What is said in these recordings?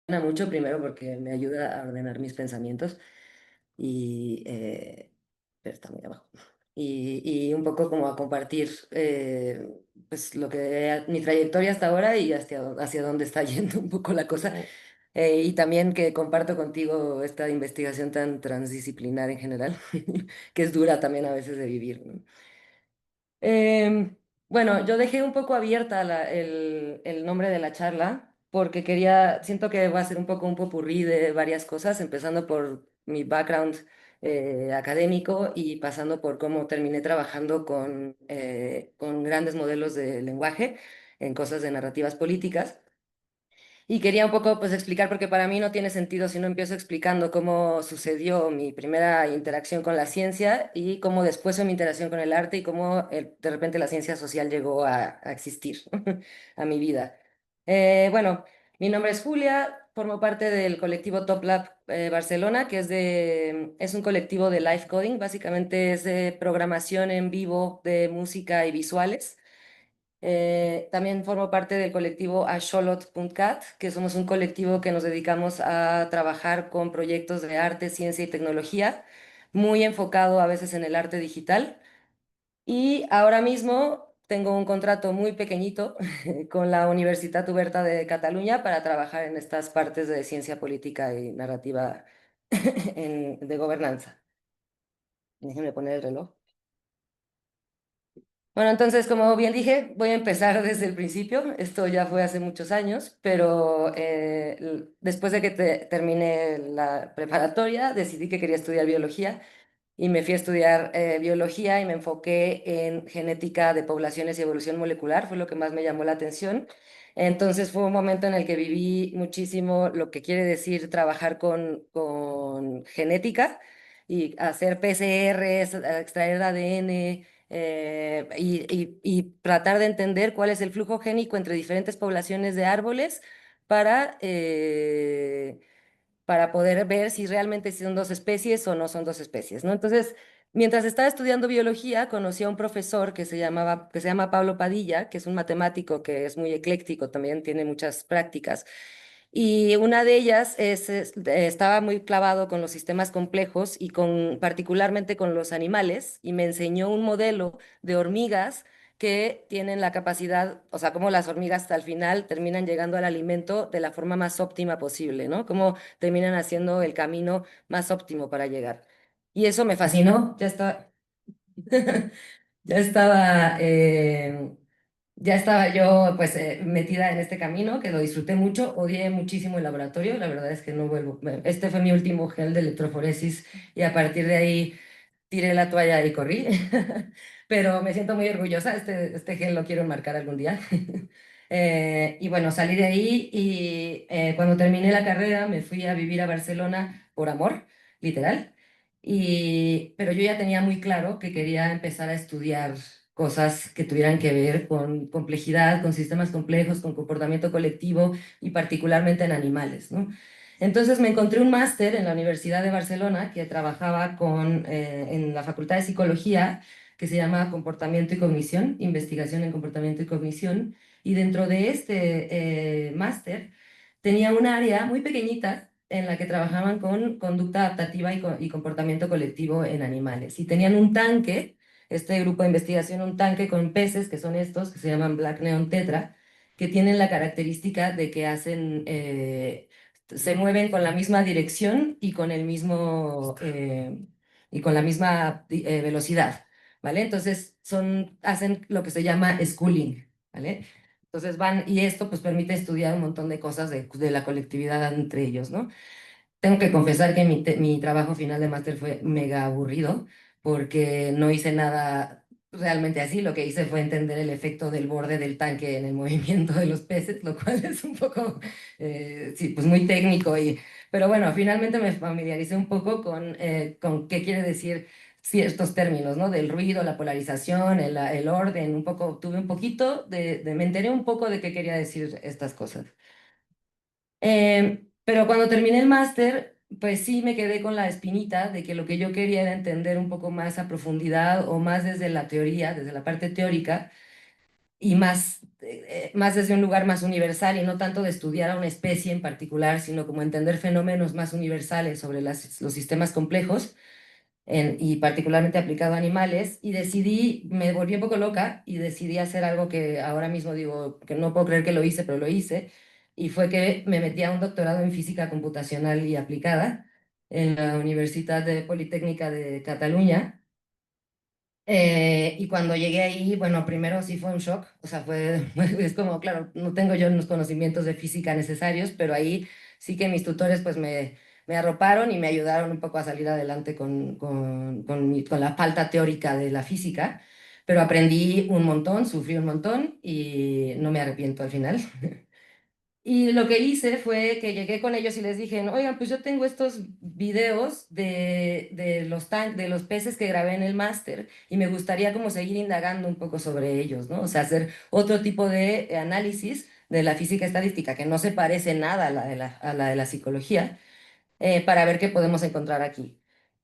mucho, primero porque me ayuda a ordenar mis pensamientos y pero está muy abajo. Y un poco como a compartir pues lo que mi trayectoria hasta ahora y hacia dónde está yendo un poco la cosa. Y también que comparto contigo esta investigación tan transdisciplinar en general, que es dura también a veces de vivir, ¿no? Em, bueno, yo dejé un poco abierta el nombre de la charla porque siento que va a ser un poco un popurrí de varias cosas, empezando por mi background académico y pasando por cómo terminé trabajando con grandes modelos de lenguaje en cosas de narrativas políticas. Y quería un poco pues explicar, porque para mí no tiene sentido si no empiezo explicando cómo sucedió mi primera interacción con la ciencia y cómo después fue mi interacción con el arte y cómo de repente la ciencia social llegó a existir a mi vida. Bueno, mi nombre es Julia, formo parte del colectivo Top Lab Barcelona, que es un colectivo de live coding, básicamente es de programación en vivo de música y visuales. También formo parte del colectivo Axolotl.cat, que somos un colectivo que nos dedicamos a trabajar con proyectos de arte, ciencia y tecnología, muy enfocado a veces en el arte digital. Y ahora mismo tengo un contrato muy pequeñito con la Universitat Oberta de Cataluña para trabajar en estas partes de ciencia política y narrativa de gobernanza. Déjenme poner el reloj. Bueno, entonces, como bien dije, voy a empezar desde el principio. Esto ya fue hace muchos años, pero después de que terminé la preparatoria, decidí que quería estudiar biología y me fui a estudiar biología y me enfoqué en genética de poblaciones y evolución molecular, fue lo que más me llamó la atención. Entonces fue un momento en el que viví muchísimo lo que quiere decir trabajar con genética y hacer PCRs, extraer ADN y tratar de entender cuál es el flujo génico entre diferentes poblaciones de árboles para, eh, para poder ver si realmente son dos especies o no son dos especies, ¿no? Entonces, mientras estaba estudiando biología, conocí a un profesor que se llama Pablo Padilla, que es un matemático que es muy ecléctico, también tiene muchas prácticas. Y una de ellas estaba muy clavado con los sistemas complejos y particularmente con los animales, y me enseñó un modelo de hormigas que tienen la capacidad, o sea, cómo las hormigas al final terminan llegando al alimento de la forma más óptima posible, ¿no? Cómo terminan haciendo el camino más óptimo para llegar. Y eso me fascinó, ya estaba, ya estaba yo pues metida en este camino, que lo disfruté mucho, odié muchísimo el laboratorio, la verdad es que no vuelvo, este fue mi último gel de electroforesis y a partir de ahí tiré la toalla y corrí, pero me siento muy orgullosa, este gel lo quiero enmarcar algún día. Y bueno, salí de ahí y cuando terminé la carrera me fui a vivir a Barcelona por amor, literal. Pero yo ya tenía muy claro que quería empezar a estudiar cosas que tuvieran que ver con complejidad, con sistemas complejos, con comportamiento colectivo y particularmente en animales, ¿no? Entonces me encontré un máster en la Universidad de Barcelona que trabajaba en la Facultad de Psicología, que se llama Comportamiento y Cognición, Investigación en Comportamiento y Cognición, y dentro de este máster tenía un área muy pequeñita en la que trabajaban con conducta adaptativa y comportamiento colectivo en animales. Y tenían un tanque, este grupo de investigación, un tanque con peces, que son estos, que se llaman Black Neon Tetra, que tienen la característica de que se mueven con la misma dirección y con la misma velocidad, ¿vale? Entonces hacen lo que se llama schooling, ¿vale? Entonces y esto pues permite estudiar un montón de cosas de la colectividad entre ellos, ¿no? Tengo que confesar que mi trabajo final de máster fue mega aburrido porque no hice nada realmente así. Lo que hice fue entender el efecto del borde del tanque en el movimiento de los peces, lo cual es un poco, sí, pues muy técnico. Pero bueno, finalmente me familiaricé un poco con qué quiere decir ciertos términos, ¿no? Del ruido, la polarización, el orden, un poco, tuve un poquito me enteré un poco de qué quería decir estas cosas. Pero cuando terminé el máster, pues sí me quedé con la espinita de que lo que yo quería era entender un poco más a profundidad o más desde la teoría, desde la parte teórica, y más, más desde un lugar más universal y no tanto de estudiar a una especie en particular, sino como entender fenómenos más universales sobre los sistemas complejos y particularmente aplicado a animales, y decidí, me volví un poco loca y decidí hacer algo que ahora mismo digo que no puedo creer que lo hice, pero lo hice, y fue que me metí a un doctorado en física computacional y aplicada en la Universidad Politécnica de Cataluña. Y cuando llegué ahí, bueno, primero sí fue un shock, o sea, es como, claro, no tengo yo los conocimientos de física necesarios, pero ahí sí que mis tutores pues me arroparon y me ayudaron un poco a salir adelante con la falta teórica de la física, pero aprendí un montón, sufrí un montón y no me arrepiento al final. Y lo que hice fue que llegué con ellos y les dije, "No, oigan, pues yo tengo estos videos de los peces que grabé en el máster y me gustaría como seguir indagando un poco sobre ellos, ¿no? O sea, hacer otro tipo de análisis de la física estadística que no se parece nada a la de la psicología, para ver qué podemos encontrar aquí.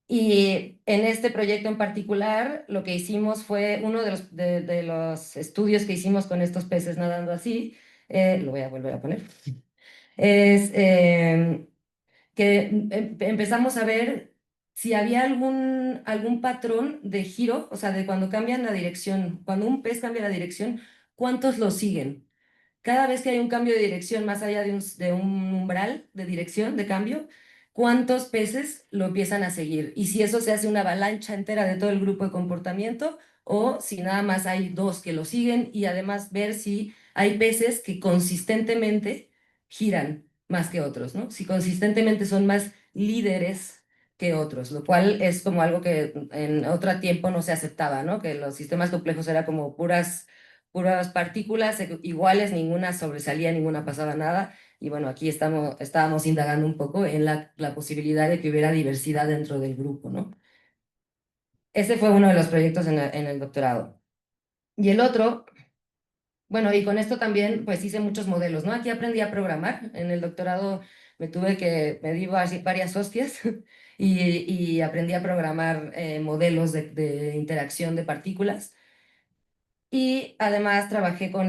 Y en este proyecto en particular, lo que hicimos fue uno de los estudios que hicimos con estos peces nadando así, lo voy a volver a poner, es que empezamos a ver si había algún patrón de giro, o sea, de cuando cambian la dirección, cuando un pez cambia la dirección, ¿cuántos lo siguen? Cada vez que hay un cambio de dirección más allá de un umbral de dirección, de cambio, ¿cuántos peces lo empiezan a seguir? Y si eso se hace una avalancha entera de todo el grupo de comportamiento o si nada más hay dos que lo siguen y además ver si hay peces que consistentemente giran más que otros, ¿no? Si consistentemente son más líderes que otros, lo cual es como algo que en otro tiempo no se aceptaba, ¿no? Que los sistemas complejos eran como puras partículas iguales, ninguna sobresalía, ninguna pasaba nada. Y bueno, aquí estábamos indagando un poco en la posibilidad de que hubiera diversidad dentro del grupo, ¿no? Ese fue uno de los proyectos en el doctorado. Y el otro, bueno, y con esto también pues hice muchos modelos, ¿no? Aquí aprendí a programar. En el doctorado me di varias hostias y aprendí a programar modelos de interacción de partículas. Y además trabajé con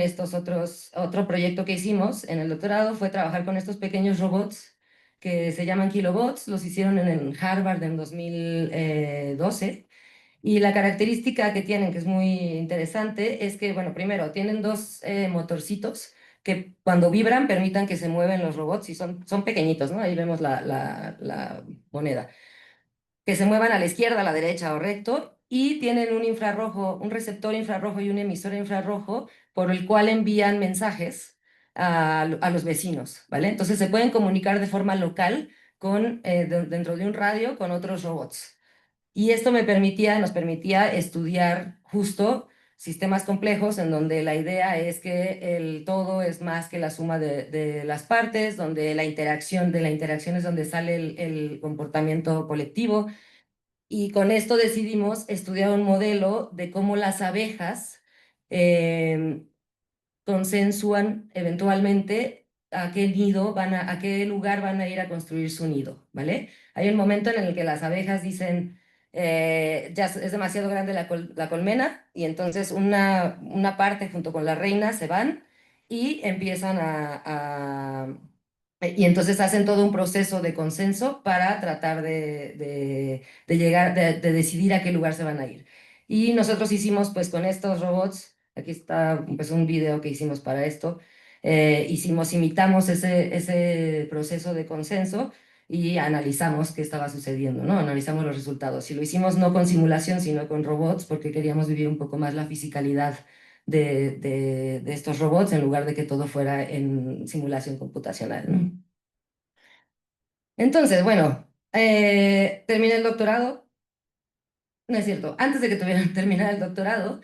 otro proyecto que hicimos en el doctorado fue trabajar con estos pequeños robots que se llaman kilobots, los hicieron en el Harvard en 2012. Y la característica que tienen, que es muy interesante, es que, bueno, primero, tienen dos motorcitos que cuando vibran permitan que se mueven los robots y son pequeñitos, ¿no? Ahí vemos la moneda que se muevan a la izquierda, a la derecha o recto, y tienen un infrarrojo, un receptor infrarrojo y un emisor infrarrojo por el cual envían mensajes a los vecinos, ¿vale? Entonces se pueden comunicar de forma local dentro de un radio con otros robots. Y esto nos permitía estudiar justo sistemas complejos en donde la idea es que el todo es más que la suma de las partes, donde de la interacción es donde sale el comportamiento colectivo, y con esto decidimos estudiar un modelo de cómo las abejas em, consensúan eventualmente a qué lugar van a ir a construir su nido, ¿vale? Hay un momento en el que las abejas dicen, ya es demasiado grande la colmena, y entonces una parte junto con la reina se van y empiezan y entonces hacen todo un proceso de consenso para tratar de llegar, de decidir a qué lugar se van a ir. Y nosotros hicimos pues con estos robots, aquí está pues un video que hicimos para esto, imitamos ese proceso de consenso y analizamos qué estaba sucediendo, ¿no? Analizamos los resultados. Y lo hicimos no con simulación, sino con robots, porque queríamos vivir un poco más la fisicalidad de estos robots en lugar de que todo fuera en simulación computacional, ¿no? Entonces, bueno, terminé el doctorado. No es cierto, antes de que tuviera terminar el doctorado,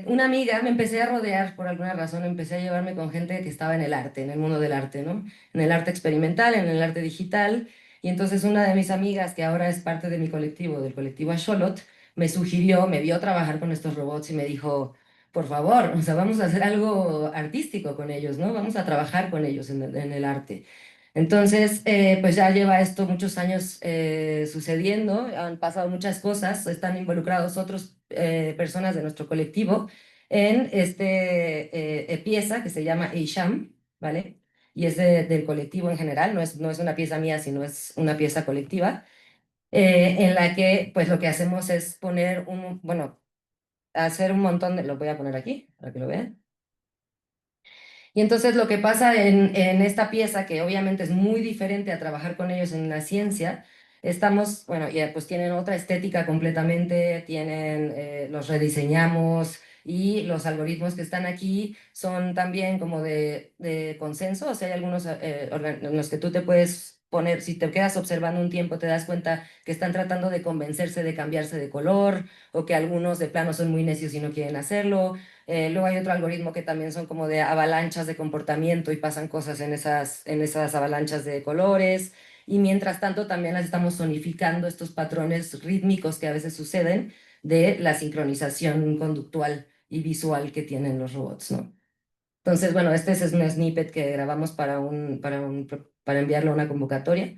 una amiga me empecé a rodear por alguna razón, empecé a llevarme con gente que estaba en el arte, en el mundo del arte, ¿no? En el arte experimental, en el arte digital. Y entonces una de mis amigas, que ahora es parte de mi colectivo, del colectivo Axolot, me vio trabajar con estos robots y me dijo, por favor, o sea, vamos a hacer algo artístico con ellos, ¿no? Vamos a trabajar con ellos en el arte. Entonces, pues ya lleva esto muchos años sucediendo, han pasado muchas cosas, están involucrados otras personas de nuestro colectivo, en pieza que se llama Isham, ¿vale? Y es del colectivo en general, no es una pieza mía, sino es una pieza colectiva, en la que pues lo que hacemos es poner bueno, hacer un montón lo voy a poner aquí para que lo vean. Y entonces lo que pasa en esta pieza, que obviamente es muy diferente a trabajar con ellos en la ciencia, estamos, bueno, ya pues tienen otra estética completamente, los rediseñamos y los algoritmos que están aquí son también como de consenso, o sea, hay algunos en los que tú te puedes poner, si te quedas observando un tiempo, te das cuenta que están tratando de convencerse de cambiarse de color o que algunos de plano son muy necios y no quieren hacerlo. Luego hay otro algoritmo que también son como de avalanchas de comportamiento y pasan cosas en esas avalanchas de colores. Y mientras tanto también las estamos zonificando estos patrones rítmicos que a veces suceden de la sincronización conductual y visual que tienen los robots, ¿no? Entonces, bueno, este es un snippet que grabamos para enviarlo a una convocatoria.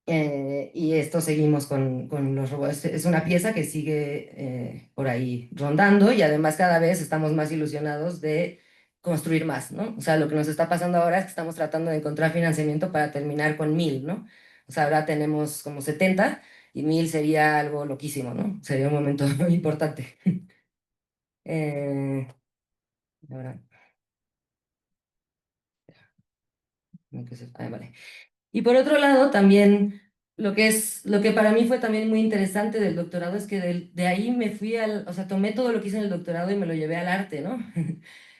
Y esto seguimos con los robots. Es una pieza que sigue por ahí rondando y además cada vez estamos más ilusionados de construir más, ¿no? O sea, lo que nos está pasando ahora es que estamos tratando de encontrar financiamiento para terminar con 1000, ¿no? O sea, ahora tenemos como 70 y 1000 sería algo loquísimo, ¿no? Sería un momento muy importante. Eh, ahora, vale. Y por otro lado, también lo que para mí fue también muy interesante del doctorado es que de ahí me fui o sea, tomé todo lo que hice en el doctorado y me lo llevé al arte, ¿no?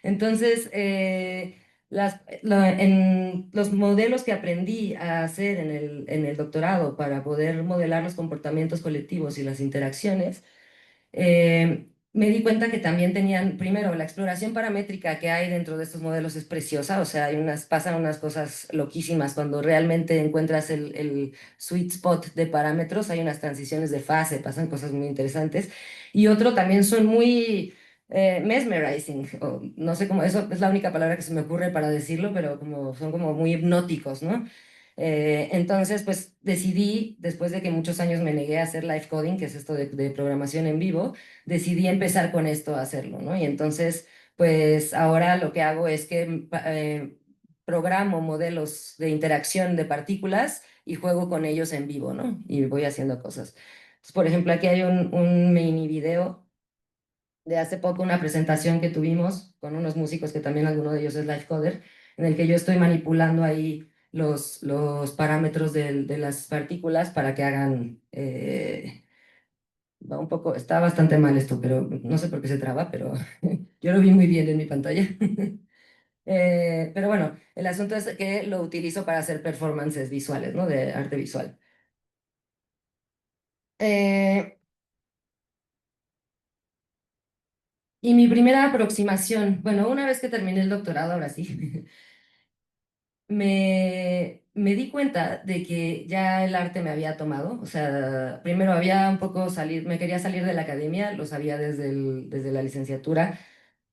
Entonces, en los modelos que aprendí a hacer en el doctorado para poder modelar los comportamientos colectivos y las interacciones, me di cuenta que también tenían, primero, la exploración paramétrica que hay dentro de estos modelos es preciosa, o sea, pasan unas cosas loquísimas cuando realmente encuentras el sweet spot de parámetros, hay unas transiciones de fase, pasan cosas muy interesantes. Y otro, también son muy mesmerizing, o no sé cómo, eso es la única palabra que se me ocurre para decirlo, pero son como muy hipnóticos, ¿no? Entonces, pues decidí, después de que muchos años me negué a hacer live coding, que es esto de programación en vivo, decidí empezar con esto a hacerlo, ¿no? Y entonces, pues ahora lo que hago es que programo modelos de interacción de partículas y juego con ellos en vivo, ¿no? Y voy haciendo cosas. Entonces, por ejemplo, aquí hay un mini video de hace poco, una presentación que tuvimos con unos músicos que también alguno de ellos es live coder, en el que yo estoy manipulando ahí los parámetros de las partículas para que hagan va un poco, está bastante mal esto, pero no sé por qué se traba, pero yo lo vi muy bien en mi pantalla. Pero bueno, el asunto es que lo utilizo para hacer performances visuales, ¿no? De arte visual. Eh, y mi primera aproximación, bueno, una vez que terminé el doctorado, ahora sí, me di cuenta de que ya el arte me había tomado. O sea, primero había un poco me quería salir de la academia, lo sabía desde la licenciatura,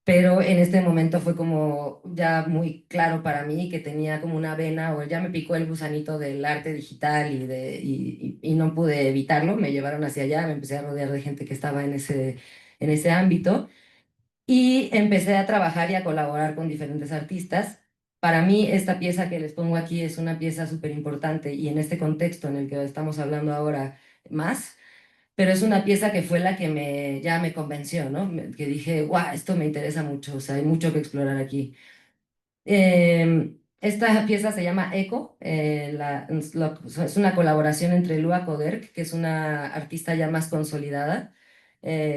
pero en este momento fue como ya muy claro para mí que tenía como una vena o ya me picó el gusanito del arte digital y no pude evitarlo, me llevaron hacia allá, me empecé a rodear de gente que estaba en ese ámbito y empecé a trabajar y a colaborar con diferentes artistas. Para mí esta pieza que les pongo aquí es una pieza súper importante y en este contexto en el que estamos hablando ahora más, pero es una pieza que fue la que ya me convenció, ¿no? Que dije, guau, esto me interesa mucho, o sea, hay mucho que explorar aquí. Esta pieza se llama Echo, es una colaboración entre Lua Koderk, que es una artista ya más consolidada,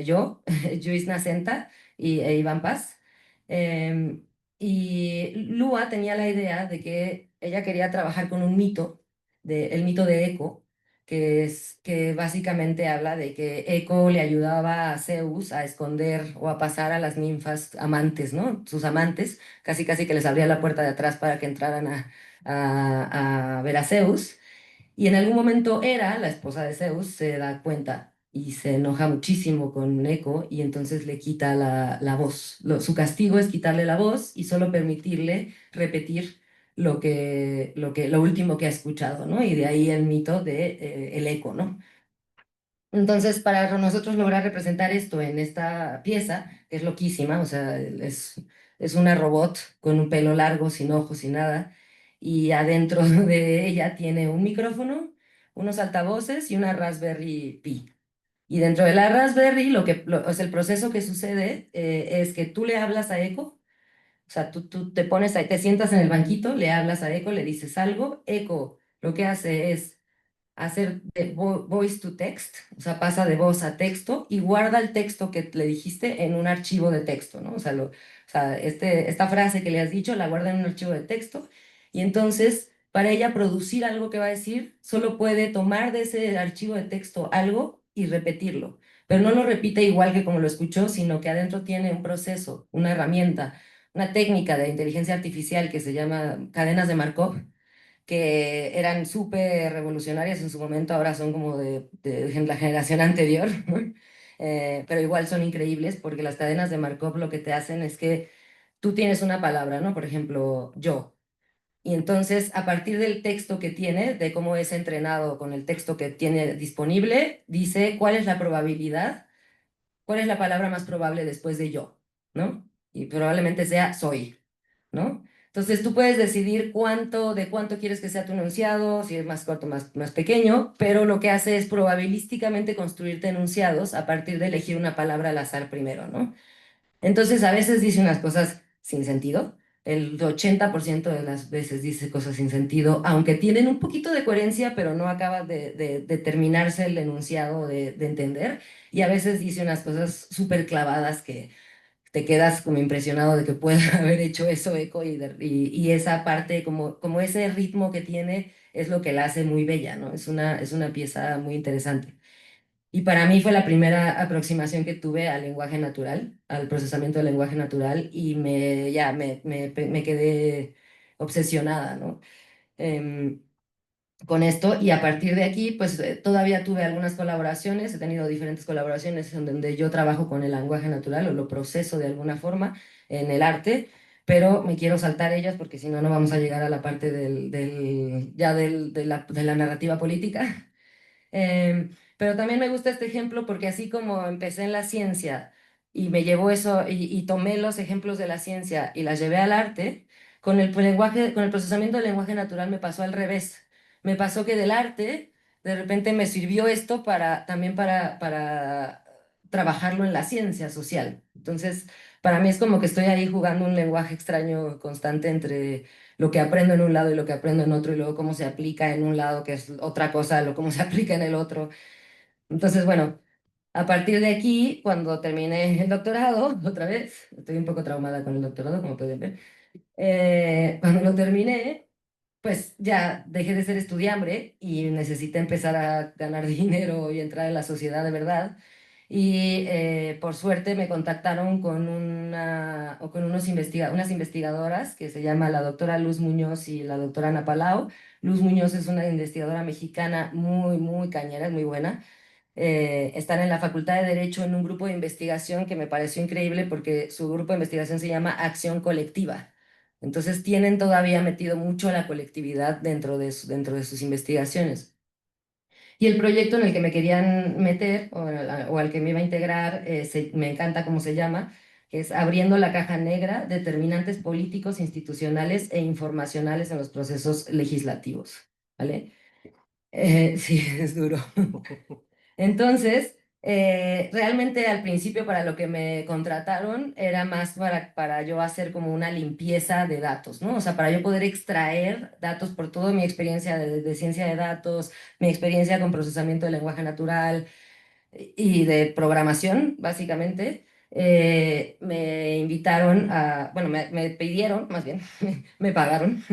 yo, Luis Nacenta e Iván Paz. Em, y Lua tenía la idea de que ella quería trabajar con un mito, el mito de Eco, que básicamente habla de que Eco le ayudaba a Zeus a esconder o a pasar a las ninfas amantes, ¿no? Sus amantes casi casi que les abría la puerta de atrás para que entraran a ver a Zeus. Y en algún momento Hera, la esposa de Zeus, se da cuenta y se enoja muchísimo con Eco y entonces le quita la voz. Su castigo es quitarle la voz y solo permitirle repetir lo último que ha escuchado, ¿no? Y de ahí el mito de el eco, ¿no? Entonces, para nosotros lograr representar esto en esta pieza, que es loquísima, o sea, es una robot con un pelo largo, sin ojos, sin nada, y adentro de ella tiene un micrófono, unos altavoces y una Raspberry Pi. Y dentro de la Raspberry, o sea, el proceso que sucede es que tú le hablas a Echo, o sea, tú te pones ahí, te sientas en el banquito, le hablas a Echo, le dices algo, Echo lo que hace es hacer de voice to text, o sea, pasa de voz a texto y guarda el texto que le dijiste en un archivo de texto, ¿no? O sea esta frase que le has dicho la guarda en un archivo de texto y entonces para ella producir algo que va a decir, solo puede tomar de ese archivo de texto algo y repetirlo, pero no lo repite igual que como lo escuchó, sino que adentro tiene un proceso, una herramienta, una técnica de inteligencia artificial que se llama cadenas de Markov, que eran súper revolucionarias en su momento, ahora son como de la generación anterior, ¿no? Pero igual son increíbles porque las cadenas de Markov lo que te hacen es que tú tienes una palabra, ¿no? Por ejemplo, yo. Y entonces, a partir del texto que tiene, de cómo es entrenado con el texto que tiene disponible, dice cuál es la probabilidad, cuál es la palabra más probable después de yo, ¿no? Y probablemente sea soy. ¿No? Entonces tú puedes decidir de cuánto quieres que sea tu enunciado, si es más corto, más pequeño, pero lo que hace es probabilísticamente construirte enunciados a partir de elegir una palabra al azar primero, ¿no? Entonces a veces dice unas cosas sin sentido, el 80% de las veces dice cosas sin sentido, aunque tienen un poquito de coherencia, pero no acaba de terminarse el enunciado de entender, y a veces dice unas cosas súper clavadas que te quedas como impresionado de que pueda haber hecho eso Eco y esa parte, como ese ritmo que tiene, es lo que la hace muy bella, ¿no? Es una pieza muy interesante. Y para mí fue la primera aproximación que tuve al lenguaje natural, al procesamiento del lenguaje natural, y me quedé obsesionada, ¿no? Em, con esto y a partir de aquí, pues todavía tuve algunas colaboraciones, he tenido diferentes colaboraciones en donde yo trabajo con el lenguaje natural o lo proceso de alguna forma en el arte, pero me quiero saltar ellas porque si no, no vamos a llegar a la parte de la narrativa política. Pero también me gusta este ejemplo porque así como empecé en la ciencia y me llevó eso y tomé los ejemplos de la ciencia y las llevé al arte, con el procesamiento del lenguaje natural me pasó al revés. Me pasó que del arte de repente me sirvió esto también para trabajarlo en la ciencia social. Entonces, para mí es como que estoy ahí jugando un lenguaje extraño constante entre lo que aprendo en un lado y lo que aprendo en otro, y luego cómo se aplica en un lado, que es otra cosa, lo cómo se aplica en el otro. Entonces, bueno, a partir de aquí, cuando terminé el doctorado, otra vez, estoy un poco traumada con el doctorado, como pueden ver, cuando lo terminé, pues ya dejé de ser estudiambre y necesité empezar a ganar dinero y entrar en la sociedad de verdad. Y por suerte me contactaron con o con unas investigadoras que se llama la doctora Luz Muñoz y la doctora Ana Palau. Luz Muñoz es una investigadora mexicana muy cañera, es muy buena. Están en la Facultad de Derecho en un grupo de investigación que me pareció increíble porque su grupo de investigación se llama Acción Colectiva. Entonces tienen todavía metido mucho a la colectividad dentro de sus investigaciones. Y el proyecto en el que me querían meter o al que me iba a integrar, me encanta cómo se llama, que es Abriendo la caja negra, determinantes políticos, institucionales e informacionales en los procesos legislativos. ¿Vale? Sí, es duro. Entonces, realmente al principio para lo que me contrataron era más para yo hacer como una limpieza de datos, ¿no? O sea, para yo poder extraer datos por toda mi experiencia de ciencia de datos, mi experiencia con procesamiento de lenguaje natural y de programación, básicamente. Me invitaron bueno, me pidieron, más bien, me pagaron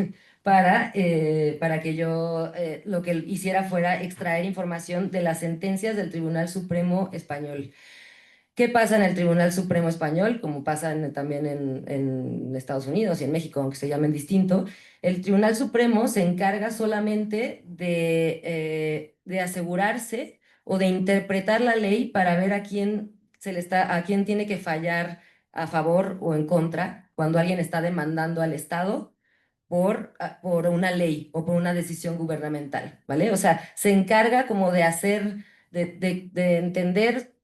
para que yo lo que hiciera fuera extraer información de las sentencias del Tribunal Supremo Español. ¿Qué pasa en el Tribunal Supremo Español? Como pasa también en Estados Unidos y en México, aunque se llamen distinto, el Tribunal Supremo se encarga solamente de asegurarse o de interpretar la ley para ver a quién tiene que fallar a favor o en contra cuando alguien está demandando al Estado por una ley o por una decisión gubernamental, ¿vale? O sea, se encarga como de hacer de entender,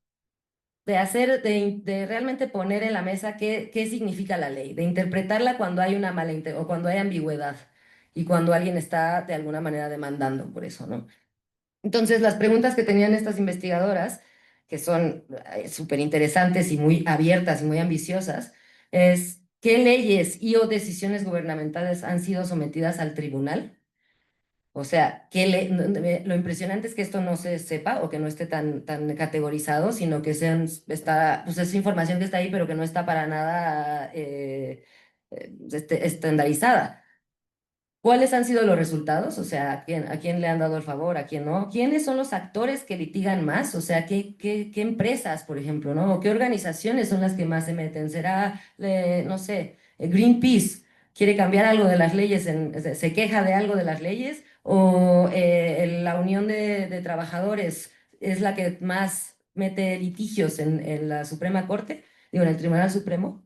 de hacer, de realmente poner en la mesa qué significa la ley, de interpretarla cuando hay una o cuando hay ambigüedad y cuando alguien está de alguna manera demandando por eso, ¿no? Entonces, las preguntas que tenían estas investigadoras, que son súper interesantes y muy abiertas y muy ambiciosas, es ¿qué leyes y o decisiones gubernamentales han sido sometidas al tribunal? O sea, lo impresionante es que esto no se sepa o que no esté tan categorizado, sino que pues es información que está ahí, pero que no está para nada estandarizada. ¿Cuáles han sido los resultados? O sea, ¿a quién le han dado el favor? ¿A quién no? ¿Quiénes son los actores que litigan más? O sea, ¿qué empresas, por ejemplo, ¿no? ¿O qué organizaciones son las que más se meten? ¿Será, no sé, Greenpeace quiere cambiar algo de las leyes, se queja de algo de las leyes? ¿O la Unión de Trabajadores es la que más mete litigios en la Suprema Corte? Digo, en el Tribunal Supremo.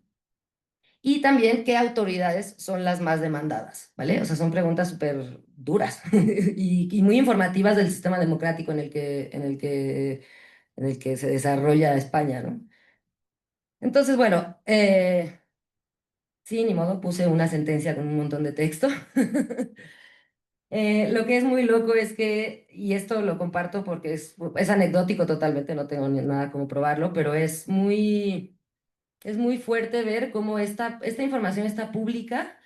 Y también qué autoridades son las más demandadas, ¿vale? O sea, son preguntas súper duras y muy informativas del sistema democrático en el que se desarrolla España, ¿no? Entonces, bueno, sí, ni modo, puse una sentencia con un montón de texto. Lo que es muy loco es que, y esto lo comparto porque es anecdótico totalmente, no tengo ni nada como probarlo, pero es muy fuerte ver cómo esta información está pública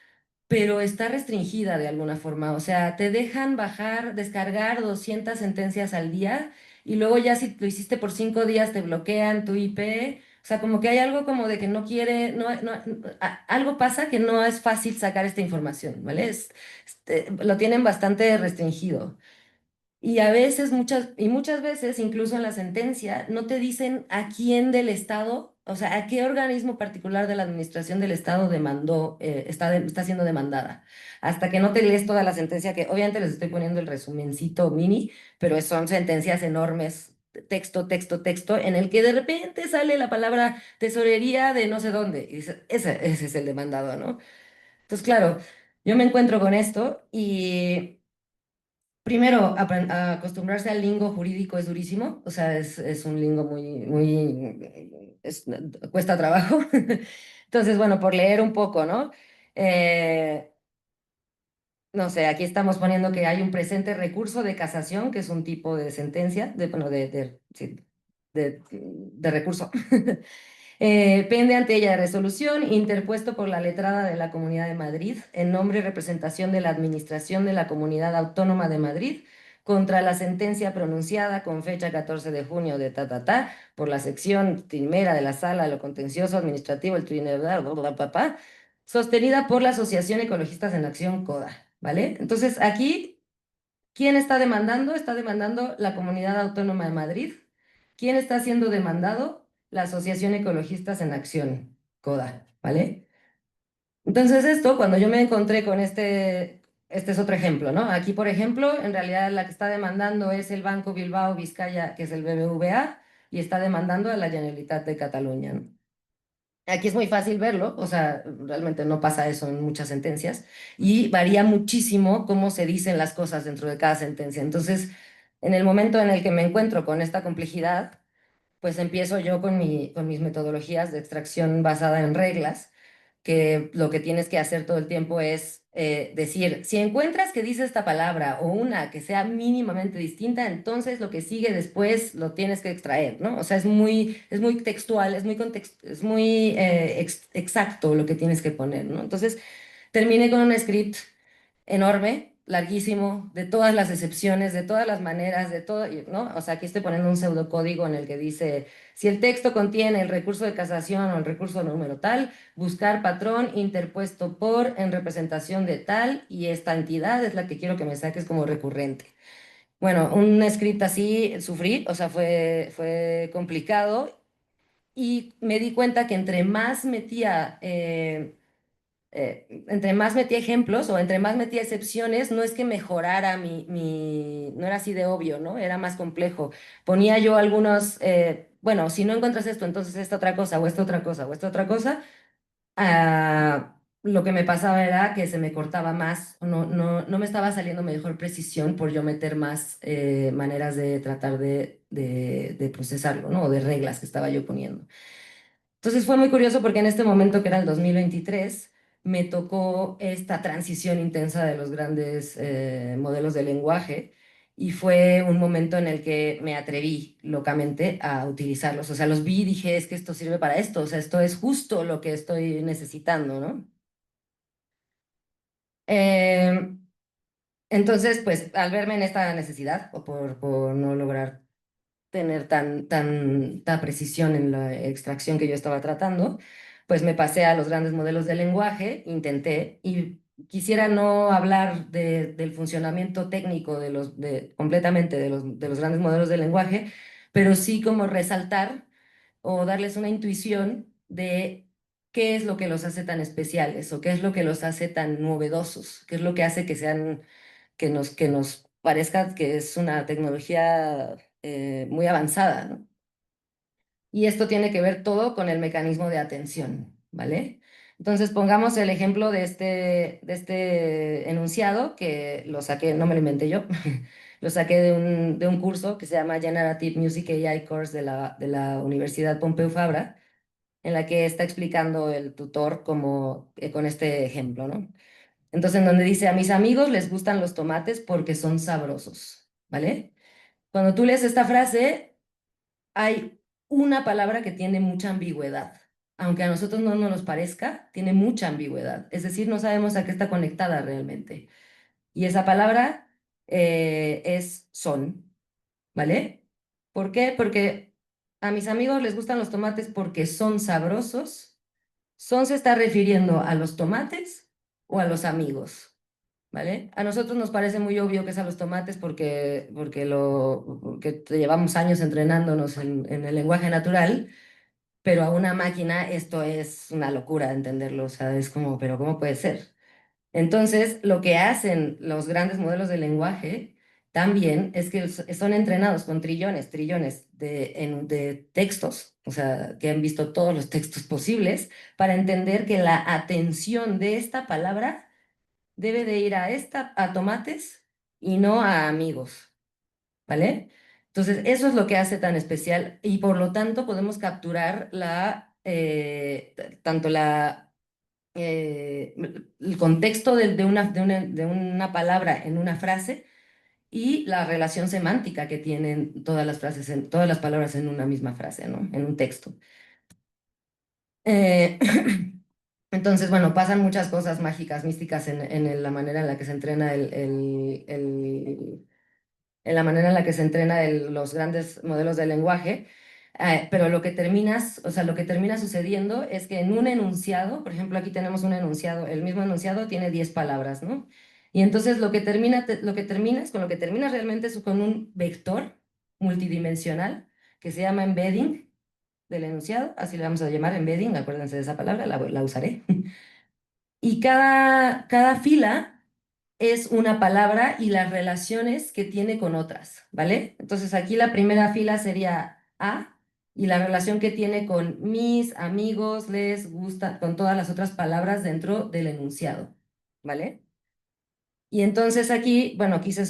pero está restringida de alguna forma. O sea, te dejan bajar, descargar 200 sentencias al día y luego ya si lo hiciste por 5 días te bloquean tu IP. O sea, como que hay algo como de que no quiere, algo pasa que no es fácil sacar esta información, ¿vale? Lo tienen bastante restringido. Y a veces, muchas veces, incluso en la sentencia, no te dicen a quién del Estado, o sea, a qué organismo particular de la administración del Estado está siendo demandada. Hasta que no te lees toda la sentencia, que obviamente les estoy poniendo el resumencito mini, pero son sentencias enormes, texto, texto, texto, en el que de repente sale la palabra tesorería de no sé dónde. Y dices, ese es el demandado, ¿no? Entonces, claro, yo me encuentro con esto y. Primero, acostumbrarse al lingo jurídico es durísimo, o sea, es un lingo cuesta trabajo. Entonces, bueno, por leer un poco, ¿no? Eh, no sé, aquí estamos poniendo que hay un presente recurso de casación, que es un tipo de sentencia, bueno, sí, de recurso. Pende ante ella de resolución interpuesto por la letrada de la Comunidad de Madrid en nombre y representación de la Administración de la Comunidad Autónoma de Madrid contra la sentencia pronunciada con fecha 14 de junio de por la sección primera de la Sala de lo Contencioso Administrativo el Tribunal sostenida por la Asociación Ecologistas en Acción CODA, ¿vale? Entonces aquí ¿quién está demandando? Está demandando la Comunidad Autónoma de Madrid. ¿Quién está siendo demandado? La Asociación Ecologistas en Acción, CODA, ¿vale? Entonces esto, cuando yo me encontré con este es otro ejemplo, ¿no? Aquí, por ejemplo, en realidad la que está demandando es el Banco Bilbao Vizcaya, que es el BBVA, y está demandando a la Generalitat de Cataluña, ¿no? Aquí es muy fácil verlo, o sea, realmente no pasa eso en muchas sentencias y varía muchísimo cómo se dicen las cosas dentro de cada sentencia. Entonces, en el momento en el que me encuentro con esta complejidad, pues empiezo yo con mis metodologías de extracción basada en reglas, que lo que tienes que hacer todo el tiempo es decir, si encuentras que dice esta palabra o una que sea mínimamente distinta, entonces lo que sigue después lo tienes que extraer, ¿no? O sea, es muy textual, es muy exacto lo que tienes que poner, ¿no? Entonces, terminé con un script enorme, larguísimo, de todas las excepciones, de todas las maneras, de todo, ¿no? O sea, aquí estoy poniendo un pseudocódigo en el que dice, si el texto contiene el recurso de casación o el recurso número tal, buscar patrón interpuesto por en representación de tal y esta entidad es la que quiero que me saques como recurrente. Bueno, un script así sufrí, o sea, fue complicado y me di cuenta que entre más metía ejemplos o entre más metía excepciones, no es que mejorara no era así de obvio, ¿no? Era más complejo. Ponía yo algunos, bueno, si no encuentras esto, entonces esta otra cosa, o esta otra cosa, o esta otra cosa. lo que me pasaba era que se me cortaba más, o no me estaba saliendo mejor precisión por yo meter más maneras de tratar de procesarlo, ¿no? O de reglas que estaba yo poniendo. Entonces fue muy curioso porque en este momento, que era el 2023, me tocó esta transición intensa de los grandes modelos de lenguaje y fue un momento en el que me atreví locamente a utilizarlos. O sea, los vi y dije, es que esto sirve para esto, o sea, esto es justo lo que estoy necesitando, ¿no? Eh, entonces, pues al verme en esta necesidad, o por no lograr tener tanta precisión en la extracción que yo estaba tratando, pues me pasé a los grandes modelos de lenguaje, intenté, y quisiera no hablar del funcionamiento técnico completamente de los grandes modelos de lenguaje, pero sí como resaltar o darles una intuición de qué es lo que los hace tan especiales o qué es lo que los hace tan novedosos, qué es lo que hace que nos parezca que es una tecnología muy avanzada, ¿no? Y esto tiene que ver todo con el mecanismo de atención, ¿vale? Entonces pongamos el ejemplo de este enunciado que lo saqué, no me lo inventé yo, lo saqué de un curso que se llama Generative Music AI Course de la Universidad Pompeu Fabra, en la que está explicando el tutor como con este ejemplo, ¿no? Entonces, en donde dice, a mis amigos les gustan los tomates porque son sabrosos, ¿vale? Cuando tú lees esta frase, hay una palabra que tiene mucha ambigüedad. Aunque a nosotros no nos parezca, tiene mucha ambigüedad. Es decir, no sabemos a qué está conectada realmente. Y esa palabra es son, ¿vale? ¿Por qué? Porque a mis amigos les gustan los tomates porque son sabrosos. Son se está refiriendo a los tomates o a los amigos. ¿Vale? A nosotros nos parece muy obvio que es a los tomates porque llevamos años entrenándonos en el lenguaje natural, pero a una máquina esto es una locura entenderlo, o sea, es como, pero ¿cómo puede ser? Entonces, lo que hacen los grandes modelos de lenguaje también es que son entrenados con trillones, trillones de textos, o sea, que han visto todos los textos posibles para entender que la atención de esta palabra debe de ir a tomates y no a amigos, ¿vale? Entonces, eso es lo que hace tan especial y por lo tanto podemos capturar tanto el contexto de una palabra en una frase y la relación semántica que tienen todas las frases, todas las palabras en una misma frase, ¿no? En un texto. Eh, Entonces, bueno, pasan muchas cosas mágicas, místicas en la manera en la que se entrena en la manera en la que se entrena los grandes modelos de lenguaje. Pero lo que termina sucediendo es que en un enunciado, por ejemplo, aquí tenemos un enunciado, el mismo enunciado tiene 10 palabras, ¿no? Y entonces con lo que terminas realmente es con un vector multidimensional que se llama embedding del enunciado, así le vamos a llamar embedding, acuérdense de esa palabra, la usaré. Y cada fila es una palabra y las relaciones que tiene con otras, ¿vale? Entonces aquí la primera fila sería A y la relación que tiene con mis amigos, les gusta, con todas las otras palabras dentro del enunciado, ¿vale? Y entonces aquí, bueno, quise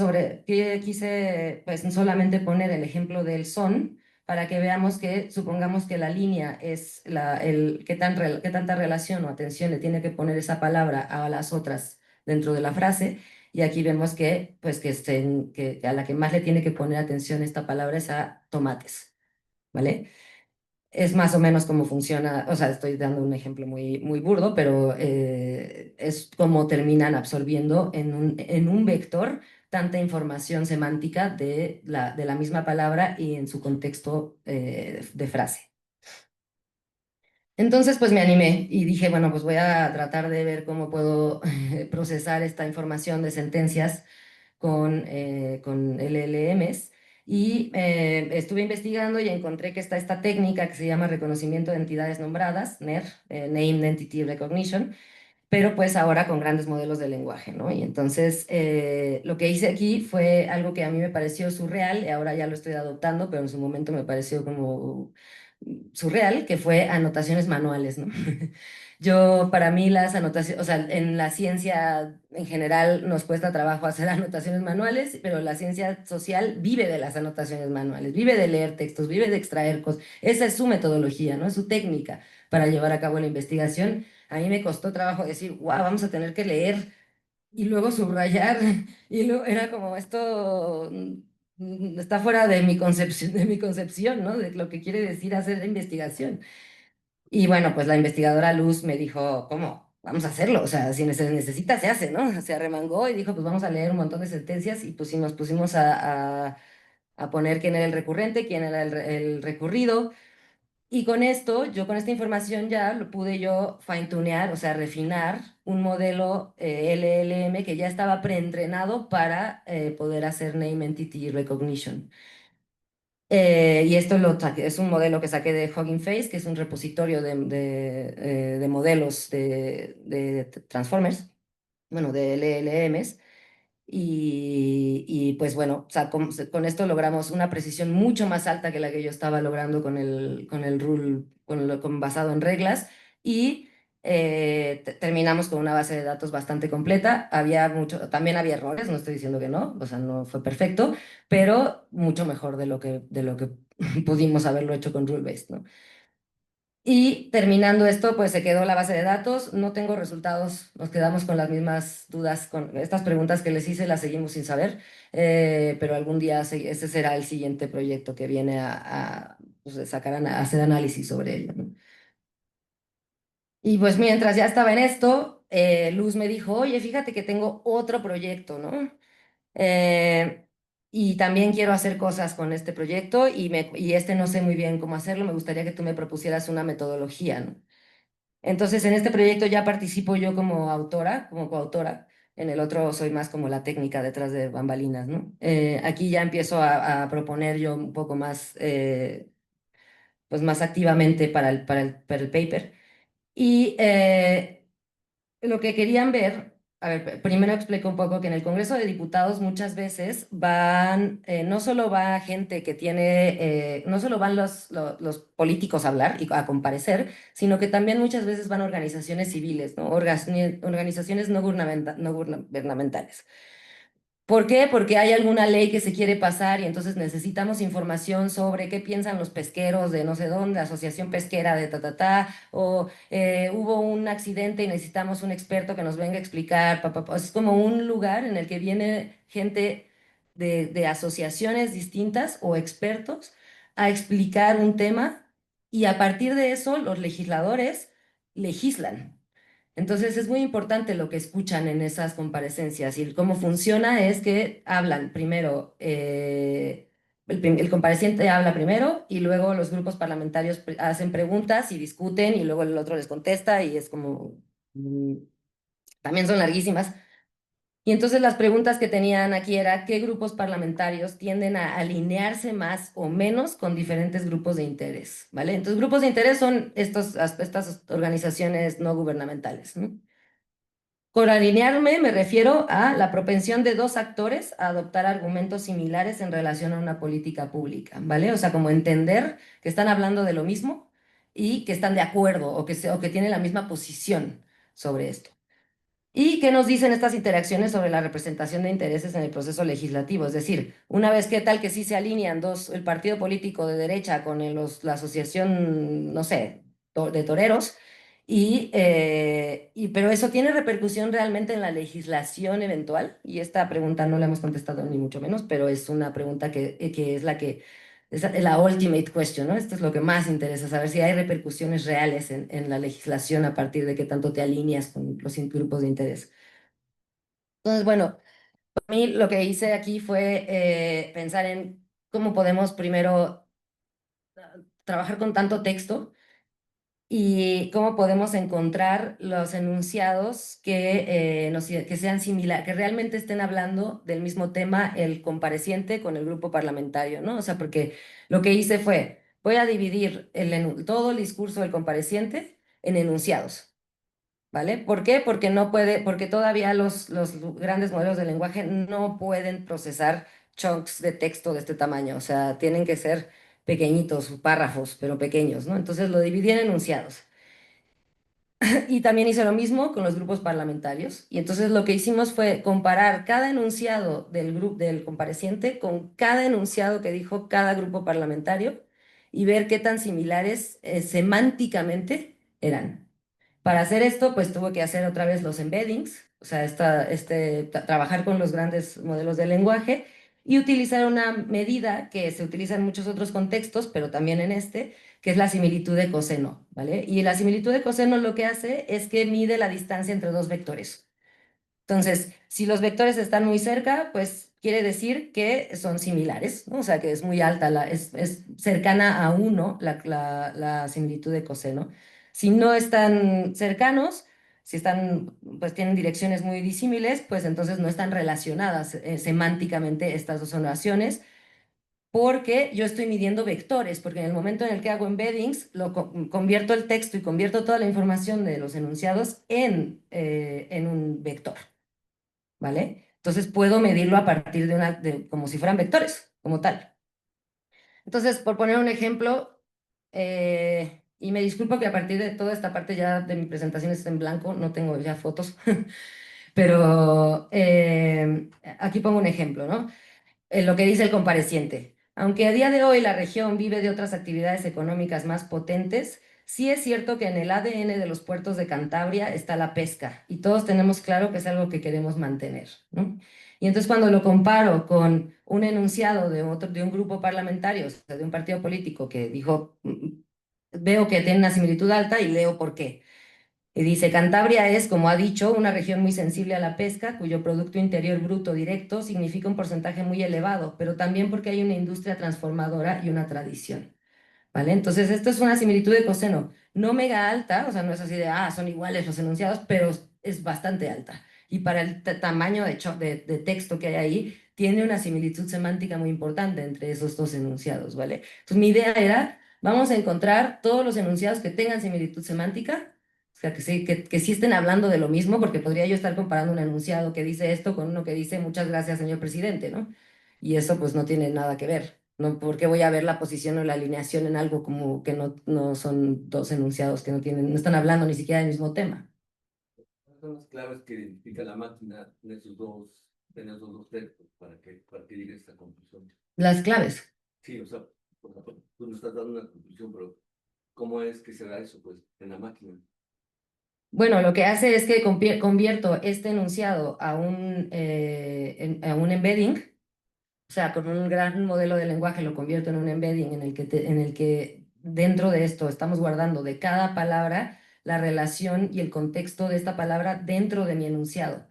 pues solamente poner el ejemplo del son para que veamos que, supongamos que la línea es qué tanta relación o atención le tiene que poner esa palabra a las otras dentro de la frase. Y aquí vemos pues, que a la que más le tiene que poner atención esta palabra es a tomates, ¿vale? Es más o menos cómo funciona, o sea, estoy dando un ejemplo muy, muy burdo, pero es cómo terminan absorbiendo en un vector tanta información semántica de la misma palabra y en su contexto de frase. Entonces, pues me animé y dije, bueno, pues voy a tratar de ver cómo puedo procesar esta información de sentencias con LLMs. Y estuve investigando y encontré que está esta técnica que se llama reconocimiento de entidades nombradas, NER, Named Entity Recognition, pero pues ahora con grandes modelos de lenguaje, ¿no? Y entonces lo que hice aquí fue algo que a mí me pareció surreal y ahora ya lo estoy adoptando, pero en su momento me pareció como surreal, que fue anotaciones manuales, ¿no? Para mí las anotaciones, o sea, en la ciencia en general nos cuesta trabajo hacer anotaciones manuales, pero la ciencia social vive de las anotaciones manuales, vive de leer textos, vive de extraer cosas. Esa es su metodología, ¿no? Es su técnica para llevar a cabo la investigación. A mí me costó trabajo decir, wow, vamos a tener que leer y luego subrayar. Y luego era como esto está fuera de mi concepción, ¿no? De lo que quiere decir hacer investigación. Y bueno, pues la investigadora Luz me dijo, ¿cómo? Vamos a hacerlo. O sea, si se necesita, se hace, ¿no? Se arremangó y dijo, pues vamos a leer un montón de sentencias y pues sí, nos pusimos a poner quién era el recurrente, quién era el recurrido. Y con esto, yo con esta información ya lo pude yo fine-tunear, o sea, refinar un modelo LLM que ya estaba preentrenado para poder hacer Name Entity Recognition. Y esto es un modelo que saqué de Hugging Face, que es un repositorio de modelos de Transformers, bueno, de LLMs. Pues bueno, o sea, con esto logramos una precisión mucho más alta que la que yo estaba logrando con el rule, basado en reglas. Y terminamos con una base de datos bastante completa. También había errores, no estoy diciendo que no, o sea, no fue perfecto, pero mucho mejor de lo que pudimos haberlo hecho con rule based, ¿no? Y terminando esto, pues se quedó la base de datos, no tengo resultados, nos quedamos con las mismas dudas, con estas preguntas que les hice las seguimos sin saber, pero algún día ese será el siguiente proyecto que viene pues, a hacer análisis sobre ello, ¿no? Y pues mientras ya estaba en esto, Luz me dijo, oye, fíjate que tengo otro proyecto, ¿no? Eh, y también quiero hacer cosas con este proyecto y este no sé muy bien cómo hacerlo, me gustaría que tú me propusieras una metodología, ¿no? Entonces, en este proyecto ya participo yo como autora, como coautora. En el otro soy más como la técnica detrás de bambalinas, ¿no? Aquí ya empiezo a proponer yo un poco más, pues más activamente para el paper. Y lo que querían ver, a ver, primero explico un poco que en el Congreso de Diputados muchas veces no solo va gente que tiene, no solo van los políticos a hablar y a comparecer, sino que también muchas veces van organizaciones civiles, ¿no? Organizaciones no gubernamentales. ¿Por qué? Porque hay alguna ley que se quiere pasar y entonces necesitamos información sobre qué piensan los pesqueros de no sé dónde, asociación pesquera de ta, ta, ta, o hubo un accidente y necesitamos un experto que nos venga a explicar. Pa, pa, pa. Es como un lugar en el que viene gente de asociaciones distintas o expertos a explicar un tema y a partir de eso los legisladores legislan. Entonces es muy importante lo que escuchan en esas comparecencias y cómo funciona es que hablan primero, el compareciente habla primero y luego los grupos parlamentarios hacen preguntas y discuten y luego el otro les contesta y es como, mm, también son larguísimas. Y entonces las preguntas que tenían aquí era qué grupos parlamentarios tienden a alinearse más o menos con diferentes grupos de interés, ¿vale? Entonces grupos de interés son estas organizaciones no gubernamentales, ¿no? Con alinearme me refiero a la propensión de dos actores a adoptar argumentos similares en relación a una política pública, ¿vale? O sea, como entender que están hablando de lo mismo y que están de acuerdo o que tienen la misma posición sobre esto. ¿Y qué nos dicen estas interacciones sobre la representación de intereses en el proceso legislativo? Es decir, una vez que tal que sí se alinean el partido político de derecha con la asociación, no sé, de toreros, pero eso tiene repercusión realmente en la legislación eventual. Y esta pregunta no la hemos contestado ni mucho menos, pero es una pregunta que es la ultimate question, ¿no? Esto es lo que más interesa, saber si hay repercusiones reales en la legislación a partir de qué tanto te alineas con los grupos de interés. Entonces, bueno, a mí lo que hice aquí fue pensar en cómo podemos primero trabajar con tanto texto y cómo podemos encontrar los enunciados que sean similares, que realmente estén hablando del mismo tema el compareciente con el grupo parlamentario, ¿no? O sea, porque lo que hice fue, voy a dividir todo el discurso del compareciente en enunciados. ¿Vale? ¿Por qué? Porque no puede, porque todavía los grandes modelos de lenguaje no pueden procesar chunks de texto de este tamaño, o sea, tienen que ser pequeñitos, párrafos, pero pequeños, ¿no? Entonces lo dividí en enunciados. Y también hice lo mismo con los grupos parlamentarios. Y entonces lo que hicimos fue comparar cada enunciado del grupo del compareciente con cada enunciado que dijo cada grupo parlamentario y ver qué tan similares semánticamente eran. Para hacer esto, pues tuve que hacer otra vez los embeddings, o sea, trabajar con los grandes modelos de lenguaje y utilizar una medida que se utiliza en muchos otros contextos, pero también en este, que es la similitud de coseno, ¿vale? Y la similitud de coseno lo que hace es que mide la distancia entre dos vectores. Entonces, si los vectores están muy cerca, pues quiere decir que son similares, ¿no? O sea, que es muy alta, es cercana a uno la similitud de coseno. Si no están cercanos, si están, pues tienen direcciones muy disímiles, pues entonces no están relacionadas semánticamente estas dos oraciones, porque yo estoy midiendo vectores, porque en el momento en el que hago embeddings, convierto el texto y convierto toda la información de los enunciados en un vector. ¿Vale? Entonces puedo medirlo a partir como si fueran vectores, como tal. Entonces, por poner un ejemplo, y me disculpo que a partir de toda esta parte ya de mi presentación está en blanco, no tengo ya fotos, pero aquí pongo un ejemplo, ¿no? Lo que dice el compareciente. Aunque a día de hoy la región vive de otras actividades económicas más potentes, sí es cierto que en el ADN de los puertos de Cantabria está la pesca y todos tenemos claro que es algo que queremos mantener, ¿no? Y entonces cuando lo comparo con un enunciado de un grupo parlamentario, o sea, de un partido político que dijo, veo que tiene una similitud alta y leo por qué. Y dice, Cantabria es, como ha dicho, una región muy sensible a la pesca, cuyo Producto Interior Bruto directo significa un porcentaje muy elevado, pero también porque hay una industria transformadora y una tradición. ¿Vale? Entonces, esto es una similitud de coseno, no mega alta, o sea, no es así de, son iguales los enunciados, pero es bastante alta. Y para el tamaño de texto que hay ahí, tiene una similitud semántica muy importante entre esos dos enunciados, ¿vale? Entonces, mi idea era, vamos a encontrar todos los enunciados que tengan similitud semántica, o sea, que sí estén hablando de lo mismo, porque podría yo estar comparando un enunciado que dice esto con uno que dice muchas gracias, señor presidente, ¿no? Y eso pues no tiene nada que ver. No, porque voy a ver la posición o la alineación en algo como que no son dos enunciados que no están hablando ni siquiera del mismo tema. ¿Cuáles son las claves que identifica la máquina en esos dos textos para que llegue a esta conclusión? Las claves. Sí, o sea, por ejemplo, tú no estás dando una conclusión, pero ¿cómo es que se da eso, pues, en la máquina? Bueno, lo que hace es que convierto este enunciado a un embedding, o sea, con un gran modelo de lenguaje lo convierto en un embedding en el que dentro de esto estamos guardando de cada palabra la relación y el contexto de esta palabra dentro de mi enunciado.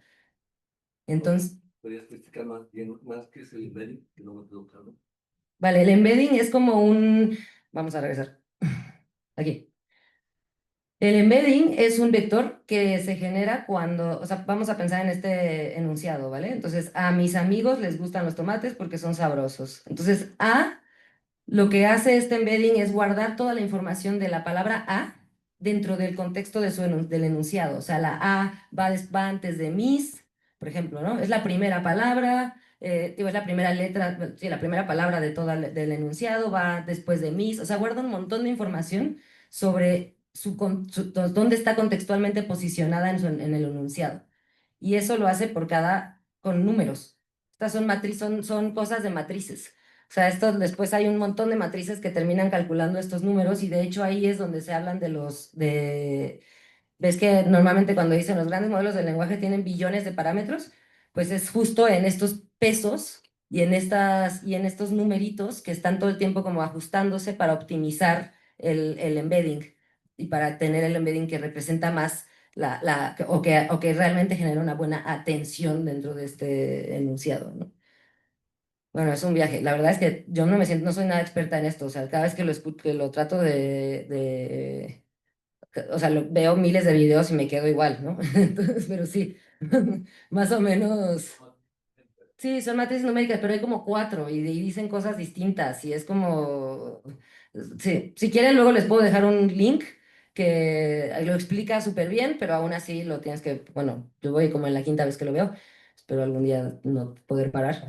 Entonces, ¿Podrías explicar más bien, más qué es el embedding? Que no me quedó claro. vale, el embedding es como vamos a regresar, aquí. El embedding es un vector que se genera cuando, o sea, vamos a pensar en este enunciado, ¿vale? Entonces, a mis amigos les gustan los tomates porque son sabrosos. Entonces, lo que hace este embedding es guardar toda la información de la palabra dentro del contexto del enunciado. O sea, la va antes de mis, por ejemplo, ¿no? Es la primera palabra, digo, es la primera letra, sí, la primera palabra del enunciado, va después de mis. O sea, guarda un montón de información sobre dónde está contextualmente posicionada en el enunciado. Y eso lo hace con números. Estas son cosas de matrices. O sea, después hay un montón de matrices que terminan calculando estos números y de hecho ahí es donde se hablan ves que normalmente cuando dicen los grandes modelos del lenguaje tienen billones de parámetros, pues es justo en estos pesos y en estos numeritos que están todo el tiempo como ajustándose para optimizar el embedding y para tener el embedding que representa más o que realmente genera una buena atención dentro de este enunciado, ¿no? Bueno, es un viaje. La verdad es que yo no soy nada experta en esto. O sea, cada vez que que lo trato o sea, veo miles de videos y me quedo igual, ¿no? Entonces, pero sí, más o menos. Sí, son matrices numéricas, pero hay como cuatro y dicen cosas distintas y es como, sí, si quieren luego les puedo dejar un link que lo explica súper bien, pero aún así lo tienes bueno, yo voy como en la quinta vez que lo veo, espero algún día no poder parar.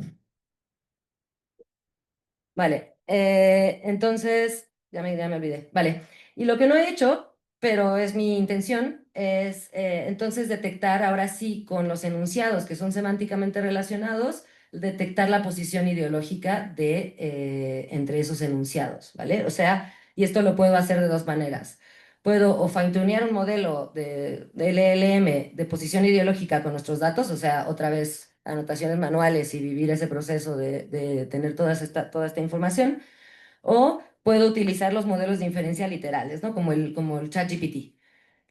Vale, entonces, ya me olvidé. Vale, y lo que no he hecho pero es mi intención, es entonces detectar ahora sí con los enunciados que son semánticamente relacionados, detectar la posición ideológica de entre esos enunciados, ¿vale? O sea, y esto lo puedo hacer de dos maneras. Puedo o fine-tunear un modelo de LLM de posición ideológica con nuestros datos, o sea, otra vez anotaciones manuales y vivir ese proceso de tener toda esta información, o puedo utilizar los modelos de inferencia literales, ¿no? Como el ChatGPT.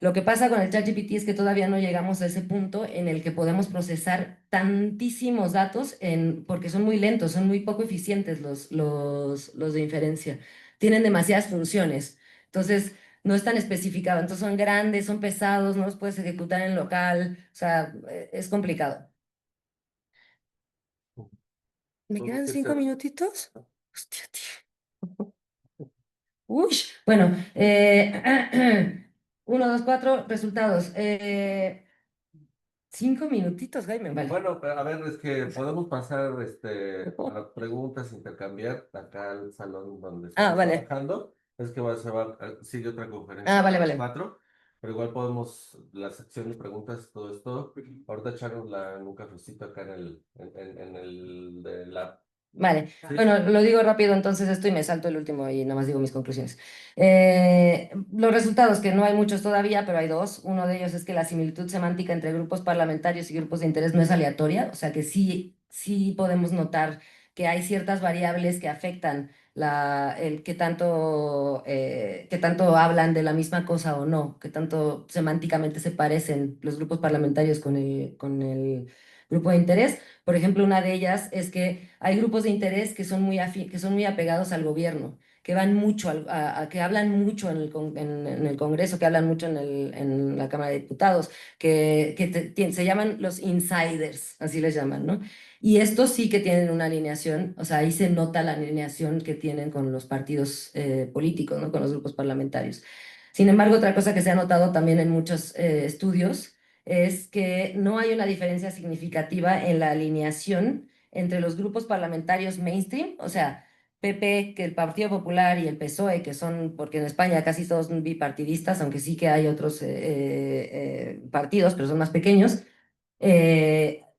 Lo que pasa con el ChatGPT es que todavía no llegamos a ese punto en el que podemos procesar tantísimos datos porque son muy lentos, son muy poco eficientes los de inferencia. Tienen demasiadas funciones. Entonces, no es tan especificado. Entonces, son grandes, son pesados, no los puedes ejecutar en local. O sea, es complicado. ¿Me Entonces, quedan ¿qué cinco se- minutitos? Hostia, tío. Uy, bueno, 1, 2, 4, resultados. 5 minutitos, Jaime, vale. Bueno, a ver, es que podemos pasar a preguntas, intercambiar acá al salón donde Ah, estamos vale. trabajando. Es que sigue otra conferencia Ah, vale, a las vale. 4, pero igual podemos, la sección de preguntas, todo esto, ahorita echarnos en un cafecito acá en el de la... Vale. Sí. Bueno, lo digo rápido entonces esto y me salto el último y nada más digo mis conclusiones. Los resultados, que no hay muchos todavía, pero hay dos. Uno de ellos es que la similitud semántica entre grupos parlamentarios y grupos de interés no es aleatoria, o sea que sí podemos notar que hay ciertas variables que afectan el qué tanto hablan de la misma cosa o no, qué tanto semánticamente se parecen los grupos parlamentarios con el grupo de interés. Por ejemplo, una de ellas es que hay grupos de interés que son que son muy apegados al gobierno, que van mucho, que hablan mucho en el Congreso, que hablan mucho en la Cámara de Diputados, se llaman los insiders, así les llaman, ¿no? Y estos sí que tienen una alineación, o sea, ahí se nota la alineación que tienen con los partidos políticos, ¿no? Con los grupos parlamentarios. Sin embargo, otra cosa que se ha notado también en muchos estudios es que no hay una diferencia significativa en la alineación entre los grupos parlamentarios mainstream, o sea, PP, que el Partido Popular y el PSOE, que son, porque en España casi todos son bipartidistas, aunque sí que hay otros partidos, pero son más pequeños,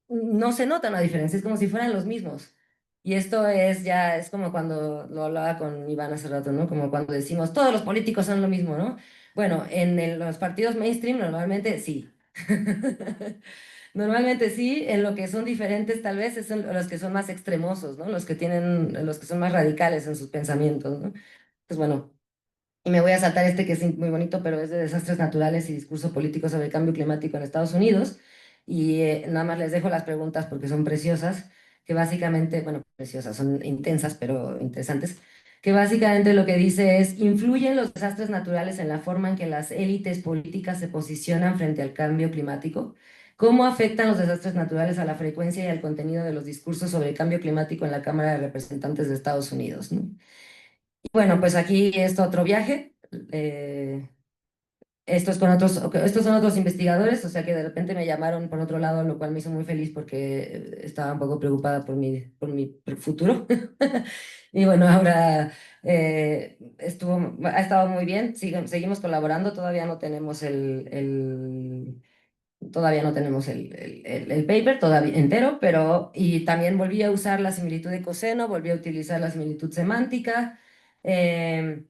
no se nota una diferencia, es como si fueran los mismos. Y esto es como cuando lo hablaba con Iván hace rato, ¿no? Como cuando decimos, todos los políticos son lo mismo, ¿no? Bueno, los partidos mainstream normalmente sí. Normalmente sí, en lo que son diferentes tal vez es en los que son más extremosos, ¿no? Los que son más radicales en sus pensamientos, ¿no? Pues bueno, y me voy a saltar este que es muy bonito, pero es de desastres naturales y discurso político sobre el cambio climático en Estados Unidos. Y nada más les dejo las preguntas porque son preciosas, que básicamente, bueno, preciosas, son intensas, pero interesantes, que básicamente lo que dice es, ¿influyen los desastres naturales en la forma en que las élites políticas se posicionan frente al cambio climático? ¿Cómo afectan los desastres naturales a la frecuencia y al contenido de los discursos sobre el cambio climático en la Cámara de Representantes de Estados Unidos, ¿no? Bueno, pues aquí es otro viaje. eh, estos son otros investigadores, o sea que de repente me llamaron por otro lado, lo cual me hizo muy feliz porque estaba un poco preocupada por mi futuro. Y bueno, ahora ha estado muy bien, seguimos colaborando, todavía no tenemos el paper todavía entero, pero y también volví a usar la similitud de coseno, volví a utilizar la similitud semántica. em,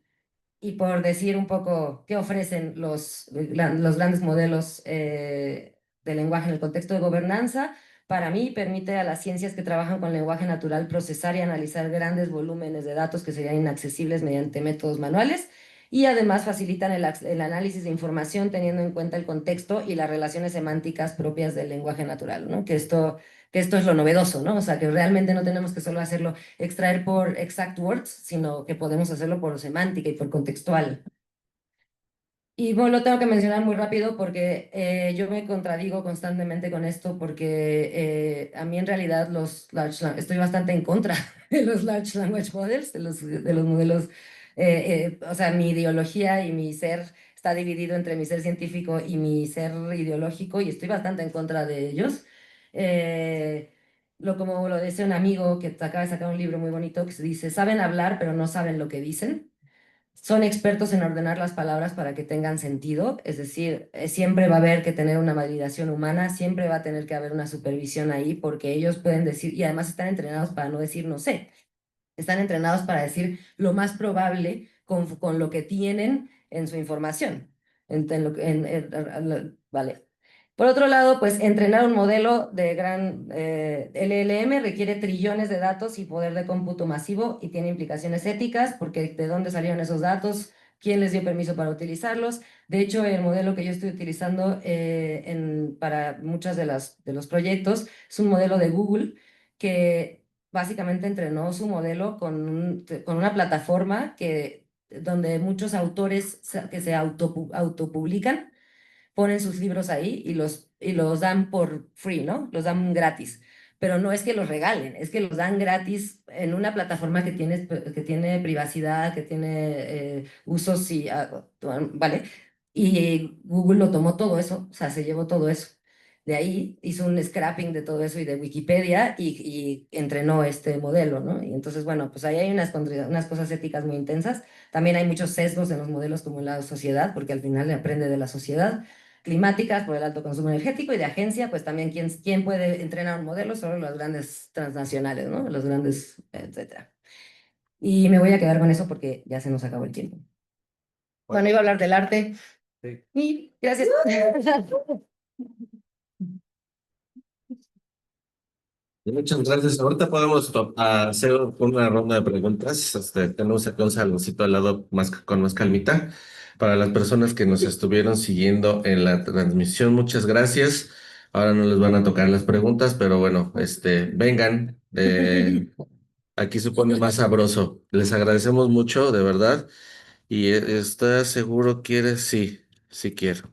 y por decir un poco qué ofrecen los grandes modelos de lenguaje en el contexto de gobernanza, para mí permite a las ciencias que trabajan con lenguaje natural procesar y analizar grandes volúmenes de datos que serían inaccesibles mediante métodos manuales y además facilitan el análisis de información teniendo en cuenta el contexto y las relaciones semánticas propias del lenguaje natural, ¿no? Que esto es lo novedoso, ¿no? O sea, que realmente no tenemos que solo hacerlo extraer por exact words, sino que podemos hacerlo por semántica y por contextual. Y bueno, lo tengo que mencionar muy rápido porque yo me contradigo constantemente con esto porque a mí en realidad estoy bastante en contra de los large language models, de los modelos, o sea, mi ideología y mi ser está dividido entre mi ser científico y mi ser ideológico y estoy bastante en contra de ellos. Como lo dice un amigo que acaba de sacar un libro muy bonito que se dice, saben hablar pero no saben lo que dicen. son expertos en ordenar las palabras para que tengan sentido, es decir, siempre va a haber que tener una validación humana, siempre va a tener que haber una supervisión ahí, porque ellos pueden decir, y además están entrenados para no decir no sé, están entrenados para decir lo más probable con lo que tienen en su información. Vale. Por otro lado, pues entrenar un modelo de gran LLM requiere trillones de datos y poder de cómputo masivo y tiene implicaciones éticas, porque de dónde salieron esos datos, quién les dio permiso para utilizarlos. De hecho, el modelo que yo estoy utilizando para muchos de los proyectos es un modelo de Google que básicamente entrenó su modelo con una plataforma donde muchos autores que se autopublican ponen sus libros ahí y los dan por free, ¿no? Los dan gratis. Pero no es que los regalen, es que los dan gratis en una plataforma que tiene privacidad, que tiene usos y, ¿vale? Y Google lo tomó todo eso, o sea, se llevó todo eso. De ahí hizo un scrapping de todo eso y de Wikipedia y entrenó este modelo, ¿no? Y entonces, bueno, pues ahí hay unas cosas éticas muy intensas. También hay muchos sesgos en los modelos como en la sociedad, porque al final le aprende de la sociedad climáticas por el alto consumo energético y de agencia, pues también quién puede entrenar un modelo, solo los grandes transnacionales, ¿no? Los grandes, etcétera. Y me voy a quedar con eso porque ya se nos acabó el tiempo. Bueno, iba a hablar del arte. Sí. Y gracias. Muchas gracias. Ahorita podemos hacer una ronda de preguntas. Tenemos aquí un saloncito al lado con más calmita. Para las personas que nos estuvieron siguiendo en la transmisión, muchas gracias. Ahora no les van a tocar las preguntas, pero bueno, vengan. Aquí se pone más sabroso. Les agradecemos mucho, de verdad. Y está seguro quieres, sí, sí quiero.